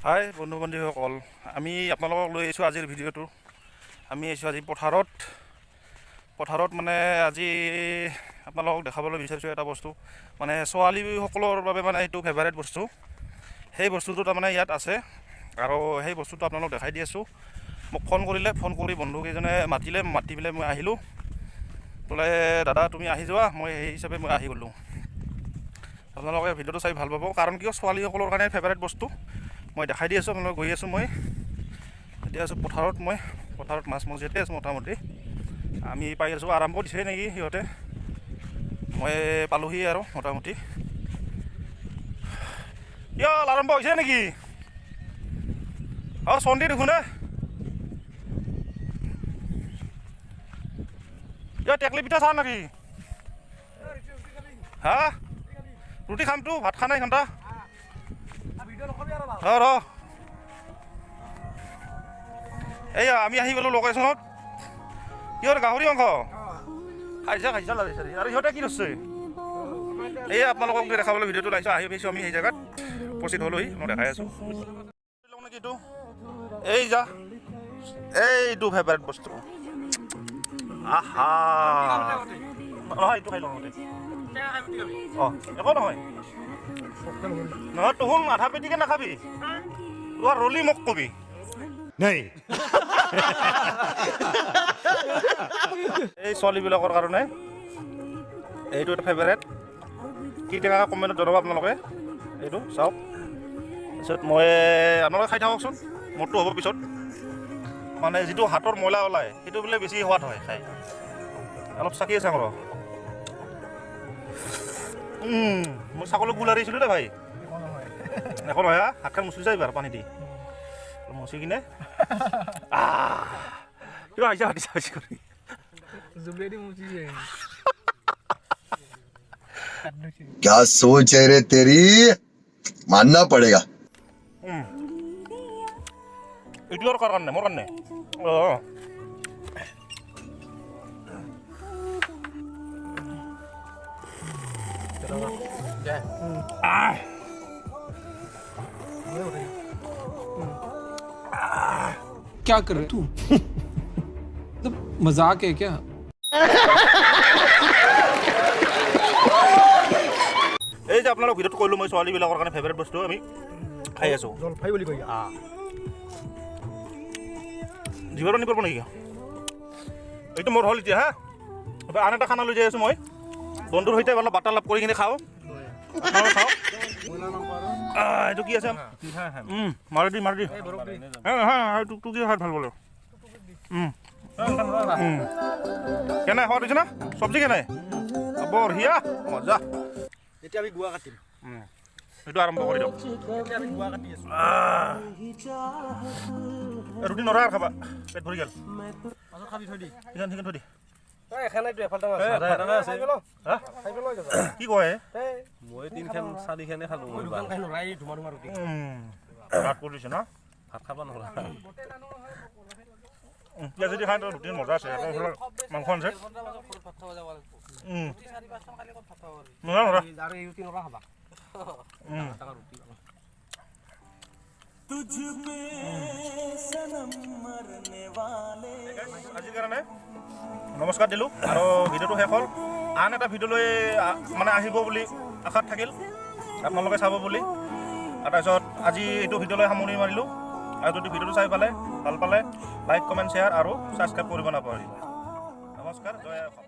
হাই বন্ধু বান্ধৱীসকল, আমি আপোনালোকক লৈ আহিছোঁ আজিৰ ভিডিঅ'টো। আমি আহিছোঁ আজি পথাৰত মানে আজি আপোনালোকক দেখাবলৈ বিচাৰিছোঁ এটা বস্তু, মানে ছোৱালীসকলৰ বাবে মানে এইটো ফেভাৰেট বস্তু। সেই বস্তুটো তাৰমানে ইয়াত আছে আৰু সেই বস্তুটো আপোনালোকক দেখাই দি আছোঁ। মোক ফোন কৰি বন্ধুকেইজনে মাতি পেলাই মই আহিলোঁ। বোলে দাদা তুমি আহি যোৱা, মই সেই হিচাপে মই আহি গ'লোঁ। আপোনালোকে ভিডিঅ'টো চাই ভাল পাব, কাৰণ কিয় ছোৱালীসকলৰ কাৰণে ফেভাৰেট বস্তু মই দেখাই দি আছোঁ। আপোনালোক গৈ আছোঁ, মই এতিয়া আছোঁ পথাৰত মাছ মজিয়াতে আছোঁ মোটামুটি। আমি পাই আছোঁ, আৰম্ভ দিছে নেকি সিহঁতে। মই পালোহি আৰু মোটামুটি। আৰম্ভ হৈছে নেকি? চন্দি দেখোন টেকলি পিঠা চা নেকি? হা ৰুটি খামতো, ভাত খা নাই ঘণ্টা। এইয়া আমি আহি গ'লোঁ লোকেশ্যনত। কিহৰ গাহৰি মাংস খাইছা লাগিছে। আৰু সিহঁতে কি কৰিছে? এই আপোনালোকক দেখাবলৈ ভিডিঅ'টো লাগিছোঁ। আহি পাইছোঁ আমি সেই জেগাত উপস্থিত হ'লোহি। মই দেখাই আছোঁ নেকি এইটো। এইটো ফেভাৰেট বস্তু। আহা নহয়, এইটো খাই লওঁ একো নহয়। নহয় তোহোন আধা পেটিকে নাখাবি, তোৰ ৰলি মোক কবি নাই। এই ছোৱালীবিলাকৰ কাৰণে এইটো এটা ফেভাৰেট। কি টেঙা কমেণ্টত জনাব আপোনালোকে। এইটো চাওক, তাৰপিছত মই আপোনালোকে খাই থাককচোন, মোৰতো হ'ব পিছত। মানে যিটো হাতৰ ময়লা ওলায় সেইটো বোলে বেছি সোৱাদ হয় খাই। অলপ চাকি চাওঁ ৰ। মই ছাগলী গোল আৰিছিলোঁ দেই ভাই, একো নহয়। হাতখন মুচি যায় বাৰু পানী দি মুচি কিনে। কিবা আহিছে কৰি क्या सोच है रे तेरी, मानना पड़ेगा। এইটো আৰু কাৰ কাৰণে? মোৰ কাৰণে। क्या कर रहे तू? मजाक है क्या? এই যে আপোনালোক ভিডিঅ'টো কৰিলোঁ, মই ছোৱালীবিলাকৰ কাৰণে ফেভাৰেট বস্তু আমি খাই আছোঁ। জলফাই বুলি কয়। জিভাটো নিব নেকি? এইটো মোৰ হ'ল এতিয়া। আন এটা খানা লৈ যাই আছোঁ মই। বন্ধুৰ সৈতে অলপ বাৰ্তালাপ কৰি কিনে খাওঁ। এইটো কি আছে? মাৰি দি তোৰ কি ভাল বোলে। কেনে সোৱাদ হৈছে না? চব্জি কেনে? বঢ়িয়া, মজা। এতিয়া আমি গুৱা কাটিম। সেইটো আৰম্ভ কৰি দিয়ক। ৰুটি নৰা আৰু খাবা, পেট ভৰি গ'ল। খাবি থৈ দি থৈ দি। কি কয়? মই 3-4 খালো। ভাত কৰিছে ন? ভাত খাব নহ'লে পিঁয়াজ দি খাই ৰুটিৰ মজা আছে। মাংস আনছে। আজিৰ কাৰণে নমস্কাৰ দিলোঁ আৰু ভিডিঅ'টো শেষ হ'ল। আন এটা ভিডিঅ' লৈ মানে আহিব বুলি আশাত থাকিল, আপোনালোকে চাব বুলি। তাৰপিছত আজি এইটো ভিডিঅ'লৈ সামৰণি মাৰিলোঁ। আৰু যদি ভিডিঅ'টো চাই ভাল পালে লাইক, কমেণ্ট, শ্বেয়াৰ আৰু ছাবস্ক্ৰাইব কৰিব নাপাহৰিব। নমস্কাৰ, জয় অসম।